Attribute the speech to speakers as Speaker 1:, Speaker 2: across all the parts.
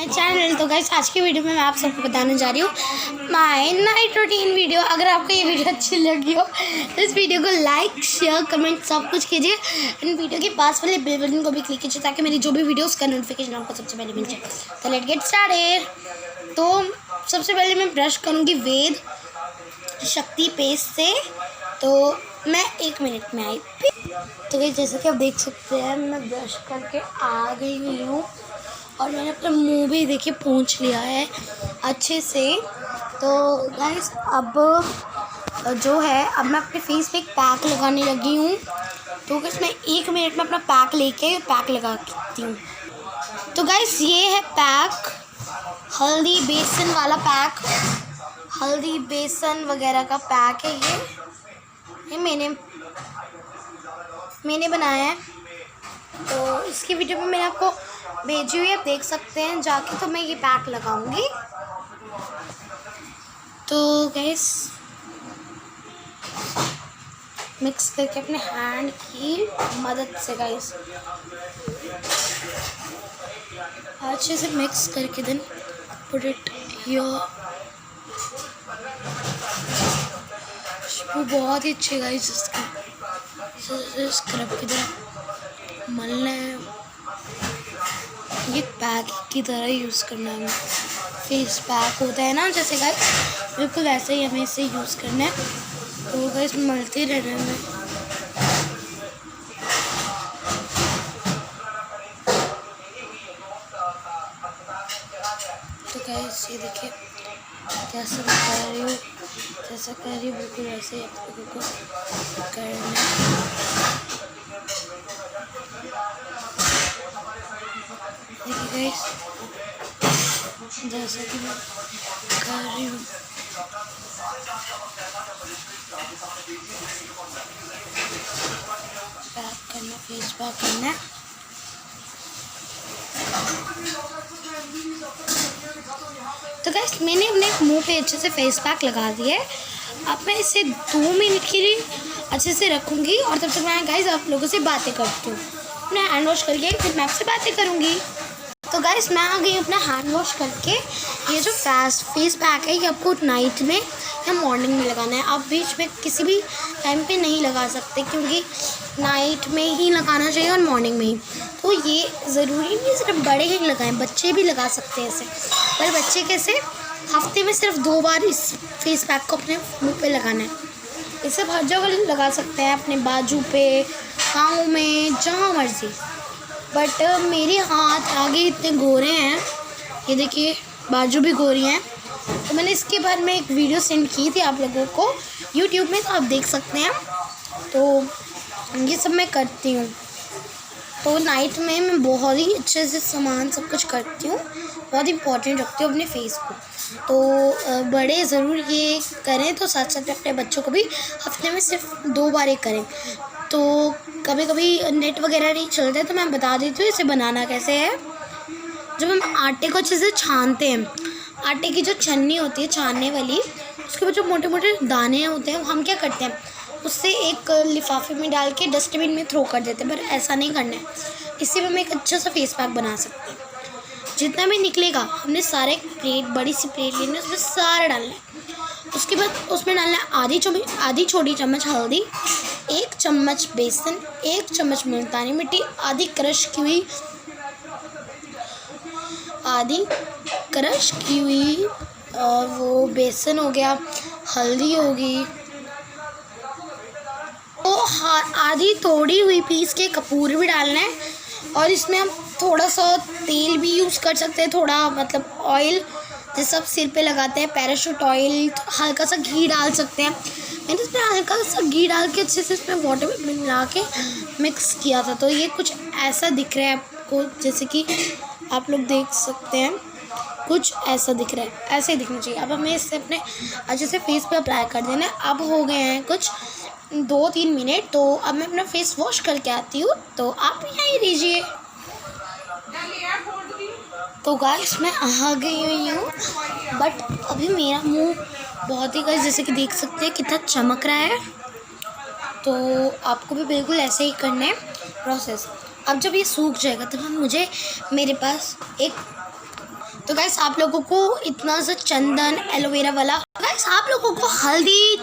Speaker 1: My channel. तो guys आज की वीडियो में मैं आप सबको बताने जा रही हूँ माय नाइट रूटीन वीडियो। अगर आपको ये वीडियो अच्छी लगी हो तो इस वीडियो को लाइक शेयर कमेंट सब कुछ कीजिए एंड वीडियो के पास वाले बेल बटन को भी क्लिक कीजिए ताकि मेरी जो भी वीडियोस का नोटिफिकेशन आपको सबसे पहले मिल जाए। तो लेट्स गेट स्टार्टेड। तो सबसे पहले मैं ब्रश करूँगी वेद शक्ति पेस्ट से। तो मैं 1 मिनट में आई। तो गाइस जैसे कि आप देख सकते हैं मैं ब्रश करके आ गई हुई हूँ और मैंने अपना मुंह भी देखिए पोंछ लिया है अच्छे से। तो गाइस अब जो है अब मैं अपने फेस पे एक पैक लगाने लगी हूँ। तो गाइस मैं 1 मिनट में अपना पैक लेके पैक लगाती हूँ। तो गाइस ये है पैक, हल्दी बेसन वाला पैक, हल्दी बेसन वगैरह का पैक है ये मैंने बनाया है। तो इसकी वीडियो में मैंने आपको भेजी हुई है, आप देख सकते हैं जाके। तो मैं ये पैक लगाऊंगी। तो गाइस मिक्स करके अपने हैंड की मदद से गाइस अच्छे से मिक्स करके देन पुट इट हियर। खुशबू बहुत ही अच्छी गाइस इसकी। स्क्रब की तरह मलना है, ये पैक की तरह यूज़ करना है। फेस पैक होता है ना जैसे गाइस, बिल्कुल वैसे ही हमें इसे यूज़ करना है। तो गाइस मलते रहना है। तो गाइस ये देखिए कैसे मैं कर रही हूँ, जैसा कर रही हूँ बिल्कुल वैसे ही आप लोगों को करना है। देखिए गाइस जैसा कि मैं कर रही हूँ पैक करना, फेस पैक करना है। तो गाइस मैंने अपने मुंह पे अच्छे से फेस पैक लगा दिया है। अब मैं इसे 2 मिनट के लिए अच्छे से रखूँगी और तब तक मैं गाइस आप लोगों से बातें करती हूँ। अपना हैंड वॉश करके फिर मैं आपसे बातें करूँगी। तो गाइस मैं आ गई अपना हैंड वॉश करके। ये जो फेस पैक है ये आपको नाइट में या मॉर्निंग में लगाना है। आप बीच में किसी भी टाइम पे नहीं लगा सकते क्योंकि नाइट में ही लगाना चाहिए और मॉर्निंग में ही। तो ये ज़रूरी नहीं सिर्फ बड़े ही लगाएं, बच्चे भी लगा सकते हैं इसे। पर बच्चे कैसे, हफ्ते में सिर्फ 2 बार इस फेस पैक को अपने मुँह पे लगाना है। इसे हर जगह लगा सकते हैं, अपने बाजू पे, पाँव में, जहाँ मर्जी। बट मेरे हाथ आगे इतने गोरे हैं, ये देखिए बाजू भी गोरी हैं। तो मैंने इसके बारे में एक वीडियो सेंड की थी आप लोगों को यूट्यूब में, तो आप देख सकते हैं। तो ये सब मैं करती हूँ। तो नाइट में मैं बहुत ही अच्छे से सामान सब कुछ करती हूँ, बहुत इम्पोर्टेंट रखती हूँ अपने फेस को। तो बड़े ज़रूर ये करें, तो साथ साथ अपने बच्चों को भी हफ्ते में सिर्फ 2 बार एक करें। तो कभी कभी नेट वगैरह नहीं चलता है तो मैं बता देती हूँ इसे बनाना कैसे है। जब हम आटे को अच्छे से छानते हैं, आटे की जो छन्नी होती है छानने वाली, उसके ऊपर जो मोटे मोटे दाने होते हैं हम क्या करते हैं, उससे एक लिफाफे में डाल के डस्टबिन में थ्रो कर देते हैं। पर ऐसा नहीं करना है, इससे हम एक अच्छा सा फेस पैक बना सकते हैं। जितना भी निकलेगा हमने सारे बड़ी सी प्लेट लेनी है, उसमें सारा डालना है। उसके बाद उसमें डालना है आधी छोटी चम्मच हल्दी, 1 चम्मच बेसन, 1 चम्मच मुल्तानी मिट्टी, आधी क्रश की हुई वो बेसन हो गया, हल्दी होगी, तो आधी तोड़ी हुई पीस के कपूर भी डालना है। और इसमें हम थोड़ा सा तेल भी यूज़ कर सकते हैं, थोड़ा मतलब ऑयल जैसे सब सिर पे लगाते हैं, पैराशूट ऑयल, हल्का सा घी डाल सकते हैं। मैंने इसमें हल्का सा घी डाल के अच्छे से इसमें वाटर में मिला के मिक्स किया था। तो ये कुछ ऐसा दिख रहा है आपको, जैसे कि आप लोग देख सकते हैं कुछ ऐसा दिख रहा है, ऐसे ही दिखना चाहिए। अब हमें इससे अपने अच्छे से फेस पे अप्लाई कर देना है। अब हो गए हैं कुछ 2-3 मिनट, तो अब मैं अपना फेस वॉश करके आती हूँ। तो आप यहीं रहिए। तो गाइस मैं आ गई हुई हूँ, बट अभी मेरा मुंह बहुत ही गाइस जैसे कि देख सकते हैं कितना चमक रहा है। तो आपको भी बिल्कुल ऐसे ही करना है प्रोसेस। अब जब ये सूख जाएगा तब हम मेरे पास एक तो गाइस आप लोगों को इतना सा चंदन एलोवेरा वाला, गाइस आप लोगों को हल्दी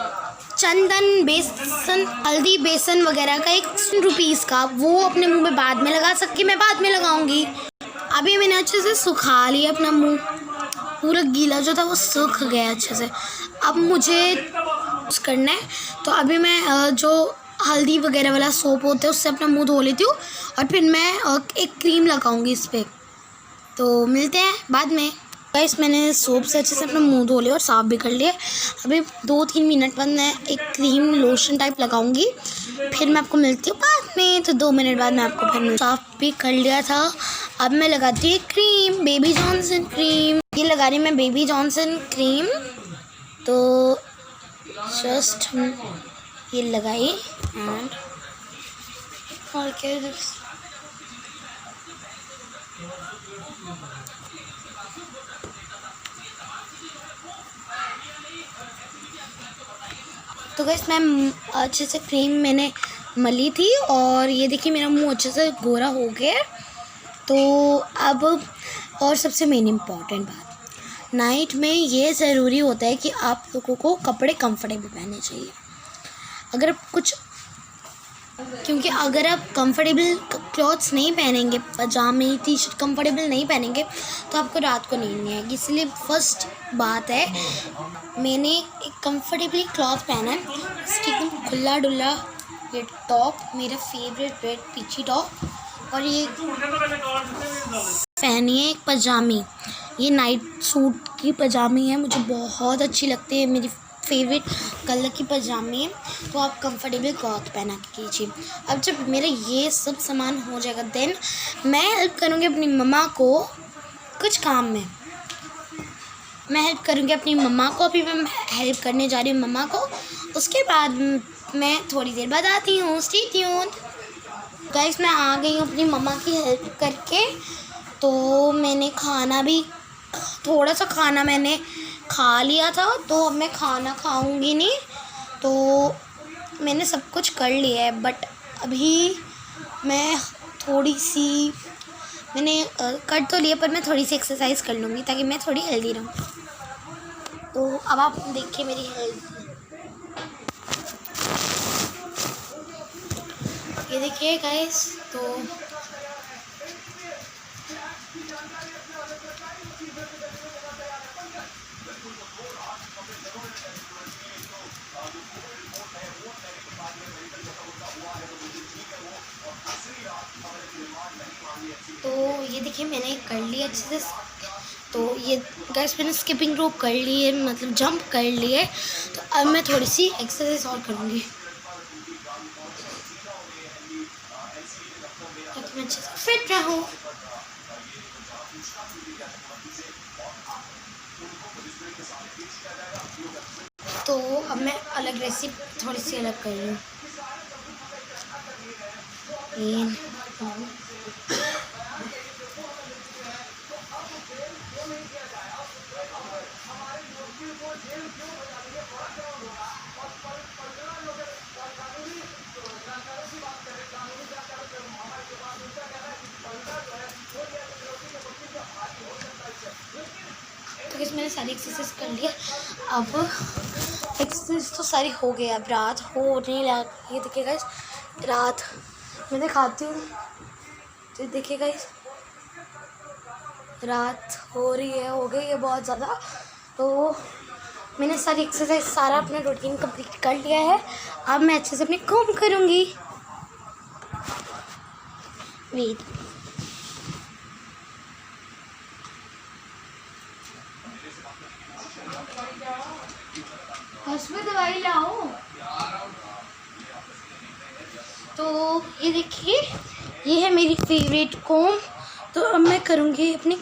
Speaker 1: चंदन बेसन, हल्दी बेसन वगैरह का एक ₹100 का, वो अपने मुंह में बाद में लगा सकती, मैं बाद में लगाऊंगी। अभी मैंने अच्छे से सुखा लिया अपना मुंह, पूरा गीला जो था वो सूख गया अच्छे से। अब मुझे करना है, तो अभी मैं जो हल्दी वगैरह वाला सोप होता है उससे अपना मुंह धो लेती हूँ और फिर मैं एक क्रीम लगाऊंगी इस पर। तो मिलते हैं बाद में। गाइस मैंने सोप से अच्छे से अपना मुंह धो लिया और साफ़ भी कर लिया। अभी 2-3 मिनट बाद मैं एक क्रीम लोशन टाइप लगाऊंगी, फिर मैं आपको मिलती हूँ बाद में। तो 2 मिनट बाद मैं आपको फिर साफ़ भी कर लिया था। अब मैं लगाती हूँ क्रीम, बेबी जॉनसन क्रीम। ये लगा रही मैं बेबी जॉनसन क्रीम। तो जस्ट ये लगाई एंड और क्या तो गाइस मैं अच्छे से क्रीम मैंने मली थी और ये देखिए मेरा मुंह अच्छे से गोरा हो गया। तो अब और सबसे मेन इम्पॉर्टेंट बात, नाइट में ये ज़रूरी होता है कि आप लोगों को कपड़े कंफर्टेबल पहनने चाहिए। अगर कुछ, क्योंकि अगर आप कंफर्टेबल क्लॉथ्स नहीं पहनेंगे, पजामे टी शर्ट कंफर्टेबल नहीं पहनेंगे तो आपको रात को नींद नहीं आएगी। इसलिए फर्स्ट बात है, मैंने एक कंफर्टेबली क्लॉथ पहना है, इसकी खुला डुल्ला ये टॉप, मेरा फेवरेट रेड पीची टॉप, और ये पहनी है एक पजामी, ये नाइट सूट की पजामी है, मुझे बहुत अच्छी लगती है, मेरी फेवरेट कलर की पजामी है। तो आप कंफर्टेबल क्लॉथ पहना के कीजिए। अब जब मेरा ये सब सामान हो जाएगा देन मैं हेल्प करूँगी अपनी मम्मा को कुछ काम में। मैं हेल्प करूँगी अपनी मम्मा को, अभी मैं हेल्प करने जा रही हूँ मम्मा को। उसके बाद मैं थोड़ी देर बाद आती हूँ। Stay tuned. गाइस मैं आ गई हूँ अपनी मम्मा की हेल्प करके। तो मैंने खाना भी, थोड़ा सा खाना मैंने खा लिया था, तो अब मैं खाना खाऊंगी नहीं। तो मैंने सब कुछ कर लिया है, बट अभी मैं थोड़ी सी, मैंने कर तो लिया पर मैं थोड़ी सी एक्सरसाइज कर लूँगी ताकि मैं थोड़ी हेल्दी रहूँ। तो अब आप देखिए मेरी हेल्थ, ये देखिए गाइस। तो ये देखिए मैंने कर लिया अच्छे से। तो ये गाइस मैंने स्किपिंग रोप कर ली है, मतलब जंप कर लिए। तो अब मैं थोड़ी सी एक्सरसाइज और करूँगी ताकि मैं अच्छे से फिट रहूँ। तो अब मैं अलग रेसिपी थोड़ी सी अलग कर रही हूँ। तो मैंने सारी एक्सरसाइज कर लिया। अब एक्सरसाइज तो सारी हो गई, अब रात होने लगी। ये देखिए गाइस रात मैं दिखाती हूँ। तो देखिए गाइस रात हो रही है, हो गई है बहुत ज़्यादा। तो मैंने सारी एक्सरसाइज, सारा अपना रूटीन कंप्लीट कर लिया है। अब मैं अच्छे से अपने काम करूँगी। वेट, उसमें दवाई लाओ। तो ये देखिए ये है मेरी फेवरेट कॉम। तो अब मैं करूँगी अपनी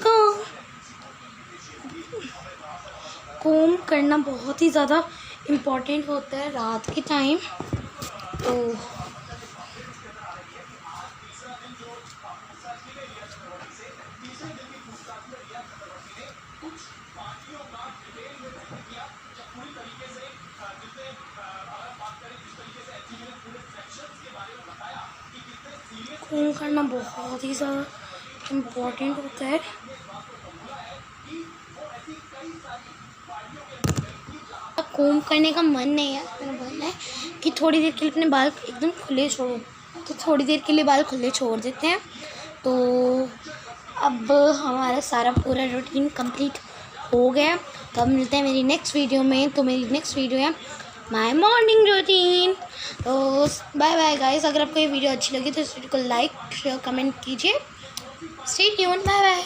Speaker 1: कॉम करना बहुत ही ज़्यादा इम्पोर्टेंट होता है रात के टाइम। तो कॉम करना बहुत ही ज़्यादा इम्पोर्टेंट होता है। कोम करने का मन नहीं है, मेरा बोलना है कि थोड़ी देर के लिए अपने बाल एकदम खुले छोड़ो, तो थोड़ी देर के लिए बाल खुले छोड़ देते हैं। तो अब हमारा सारा पूरा रूटीन कंप्लीट हो गया। तो अब मिलते हैं मेरी नेक्स्ट वीडियो में। तो मेरी नेक्स्ट वीडियो है माय मॉर्निंग रूटीन। तो बाय बाय गाइस। अगर आपको ये वीडियो अच्छी लगी तो इस वीडियो को लाइक शेयर कमेंट कीजिए। Stay tuned, bye bye.